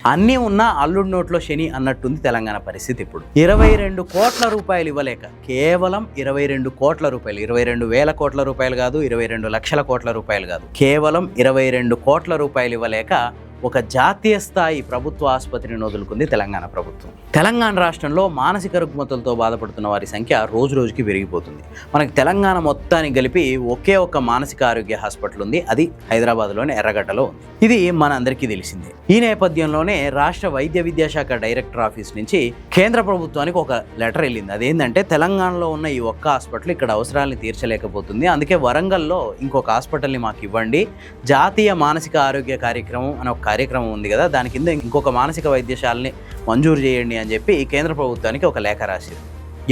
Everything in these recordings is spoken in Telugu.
అన్నీ ఉన్న అల్లుడి నోట్లో శని అన్నట్టుంది తెలంగాణ పరిస్థితి. ఇప్పుడు 22 కోట్ల రూపాయలు ఇవ్వలేక, కేవలం 22 కోట్ల రూపాయలు, 22,000 కోట్ల రూపాయలు కాదు, 22 లక్షల కోట్ల రూపాయలు కాదు, కేవలం 22 కోట్ల రూపాయలు ఇవ్వలేక ఒక జాతీయ స్థాయి ప్రభుత్వ ఆసుపత్రిని వదులుకుంది తెలంగాణ ప్రభుత్వం. తెలంగాణ రాష్ట్రంలో మానసిక రుగ్మతలతో బాధపడుతున్న వారి సంఖ్య రోజు రోజుకి పెరిగిపోతుంది. మనకి తెలంగాణ మొత్తానికి కలిపి ఒకే ఒక్క మానసిక ఆరోగ్య హాస్పిటల్ ఉంది, అది హైదరాబాద్లోని ఎర్రగడ్డలో ఉంది. ఇది మన అందరికీ తెలిసిందే. ఈ నేపథ్యంలోనే రాష్ట్ర వైద్య విద్యాశాఖ డైరెక్టర్ ఆఫీస్ నుంచి కేంద్ర ప్రభుత్వానికి ఒక లెటర్ వెళ్ళింది. అదేంటంటే తెలంగాణలో ఉన్న ఈ ఒక్క హాస్పిటల్ ఇక్కడ అవసరాలను తీర్చలేకపోతుంది, అందుకే వరంగల్లో ఇంకొక హాస్పిటల్ని మాకు ఇవ్వండి, జాతీయ మానసిక ఆరోగ్య కార్యక్రమం అని ఒక కార్యక్రమం ఉంది కదా, దాని కింద ఇంకొక మానసిక వైద్యశాలని మంజూరు చేయండి అని చెప్పి కేంద్ర ప్రభుత్వానికి ఒక లేఖ రాశారు.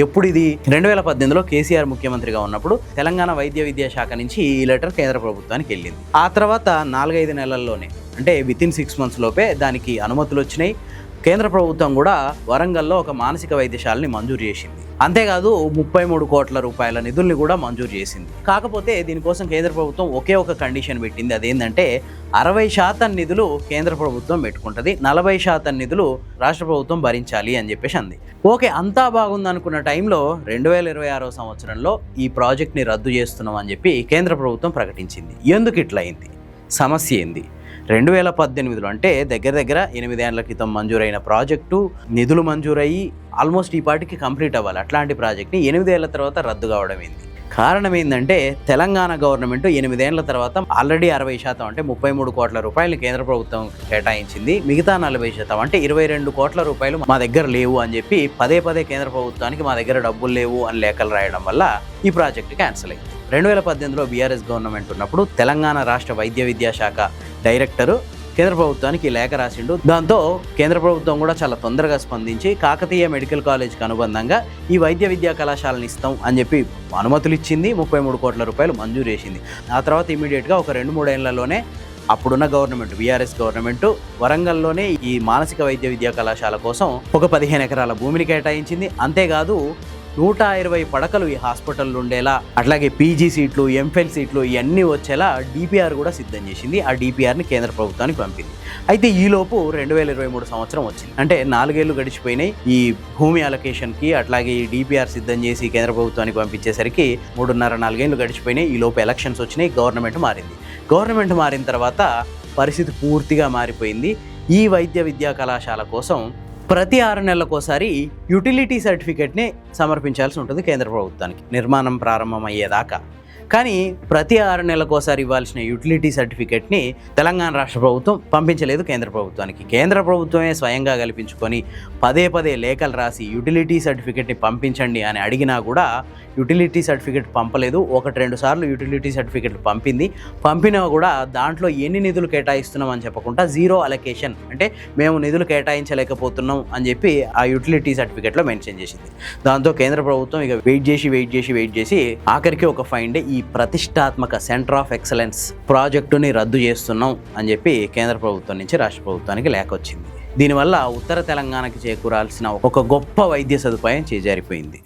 ఎప్పుడు ఇది 2018లో కేసీఆర్ ముఖ్యమంత్రిగా ఉన్నప్పుడు తెలంగాణ వైద్య విద్యాశాఖ నుంచి ఈ లెటర్ కేంద్ర ప్రభుత్వానికి వెళ్ళింది. ఆ తర్వాత 4-5 నెలల్లోనే, అంటే వితిన్ 6 months లోపే దానికి అనుమతులు వచ్చినాయి. కేంద్ర ప్రభుత్వం కూడా వరంగల్లో ఒక మానసిక వైద్యశాలని మంజూరు చేసింది. అంతేకాదు 33 కోట్ల రూపాయల నిధుల్ని కూడా మంజూరు చేసింది. కాకపోతే దీనికోసం కేంద్ర ప్రభుత్వం ఒకే ఒక కండిషన్ పెట్టింది. అదేంటంటే 60% నిధులు కేంద్ర ప్రభుత్వం పెట్టుకుంటుంది, 40% నిధులు రాష్ట్ర ప్రభుత్వం భరించాలి అని చెప్పేసి అంది. ఓకే, అంతా బాగుంది అనుకున్న టైంలో 2026 సంవత్సరంలో ఈ ప్రాజెక్ట్ని రద్దు చేస్తున్నాం అని చెప్పి కేంద్ర ప్రభుత్వం ప్రకటించింది. ఎందుకు ఇట్లా అయింది? సమస్య ఏంది? 2018లో, అంటే దగ్గర 8 ఏళ్ల క్రితం మంజూరైన ప్రాజెక్టు నిధులు మంజూరయ్యి ఆల్మోస్ట్ ఈ పాటికి కంప్లీట్ అవ్వాలి. అట్లాంటి ప్రాజెక్ట్ని 8 ఏళ్ల తర్వాత రద్దు కావడం ఏంది? కారణం ఏంటంటే తెలంగాణ గవర్నమెంట్ 8 ఏళ్ల తర్వాత ఆల్రెడీ 60%, అంటే 33 కోట్ల రూపాయలు కేంద్ర ప్రభుత్వం కేటాయించింది. మిగతా 40%, అంటే 22 కోట్ల రూపాయలు మా దగ్గర లేవు అని చెప్పి పదే కేంద్ర ప్రభుత్వానికి మా దగ్గర డబ్బులు లేవు అని లేఖలు రాయడం వల్ల ఈ ప్రాజెక్టు క్యాన్సిల్ అయింది. 2018లో బీఆర్ఎస్ గవర్నమెంట్ ఉన్నప్పుడు తెలంగాణ రాష్ట్ర వైద్య విద్యాశాఖ డైరెక్టరు కేంద్ర ప్రభుత్వానికి లేఖ రాసిండు. దాంతో కేంద్ర ప్రభుత్వం కూడా చాలా తొందరగా స్పందించి కాకతీయ మెడికల్ కాలేజ్కి అనుబంధంగా ఈ వైద్య విద్యా కళాశాలను ఇస్తాం అని చెప్పి అనుమతులు ఇచ్చింది. 33 కోట్ల రూపాయలు మంజూరు చేసింది. ఆ తర్వాత ఇమీడియట్గా ఒక 2-3 ఏళ్లలోనే అప్పుడున్న గవర్నమెంట్, బీఆర్ఎస్ గవర్నమెంట్, వరంగల్లోనే ఈ మానసిక వైద్య విద్యా కళాశాల కోసం ఒక 15 ఎకరాల భూమిని కేటాయించింది. అంతేకాదు 120 పడకలు ఈ హాస్పిటల్లో ఉండేలా, అట్లాగే పీజీ సీట్లు, ఎంఫిల్ సీట్లు ఇవన్నీ వచ్చేలా డిపిఆర్ కూడా సిద్ధం చేసింది. ఆ డిపిఆర్ని కేంద్ర ప్రభుత్వానికి పంపింది. అయితే ఈలోపు 2023 సంవత్సరం వచ్చింది. అంటే 4 ఏళ్ళు గడిచిపోయినాయి. ఈ భూమి అలొకేషన్కి, అట్లాగే ఈ డిపిఆర్ సిద్ధం చేసి కేంద్ర ప్రభుత్వానికి పంపించేసరికి 3.5-4 ఏళ్ళు గడిచిపోయినాయి. ఈలోపు ఎలక్షన్స్ వచ్చినాయి, గవర్నమెంట్ మారింది. గవర్నమెంట్ మారిన తర్వాత పరిస్థితి పూర్తిగా మారిపోయింది. ఈ వైద్య విద్యా కళాశాల కోసం ప్రతి 6 నెలలకోసారి యుటిలిటీ సర్టిఫికేట్ని సమర్పించాల్సి ఉంటుంది కేంద్ర ప్రభుత్వానికి, నిర్మాణం ప్రారంభమయ్యేదాకా. కానీ ప్రతి 6 నెలలకోసారి ఇవ్వాల్సిన యుటిలిటీ సర్టిఫికేట్ని తెలంగాణ రాష్ట్ర ప్రభుత్వం పంపించలేదు కేంద్ర ప్రభుత్వానికి. కేంద్ర ప్రభుత్వమే స్వయంగా కల్పించుకొని పదే లేఖలు రాసి యుటిలిటీ సర్టిఫికేట్ని పంపించండి అని అడిగినా కూడా యుటిలిటీ సర్టిఫికేట్ పంపలేదు. 1-2 సార్లు యుటిలిటీ సర్టిఫికేట్లు పంపినా కూడా దాంట్లో ఎన్ని నిధులు కేటాయిస్తున్నాం అని చెప్పకుండా జీరో అలొకేషన్, అంటే మేము నిధులు కేటాయించలేకపోతున్నాం అని చెప్పి ఆ యుటిలిటీ సర్టిఫికేట్లో మెన్షన్ చేసింది. దాంతో కేంద్ర ప్రభుత్వం ఇక వెయిట్ చేసి ఆఖరికి ఒక ఫైన్ డే ఈ ప్రతిష్టాత్మక సెంటర్ ఆఫ్ ఎక్సలెన్స్ ప్రాజెక్టుని రద్దు చేస్తున్నాం అని చెప్పి కేంద్ర ప్రభుత్వం నుంచి రాష్ట్ర ప్రభుత్వానికి లేఖ వచ్చింది. దీనివల్ల ఉత్తర తెలంగాణకి చేకూరాల్సిన ఒక గొప్ప వైద్య సదుపాయం చేజారిపోయింది.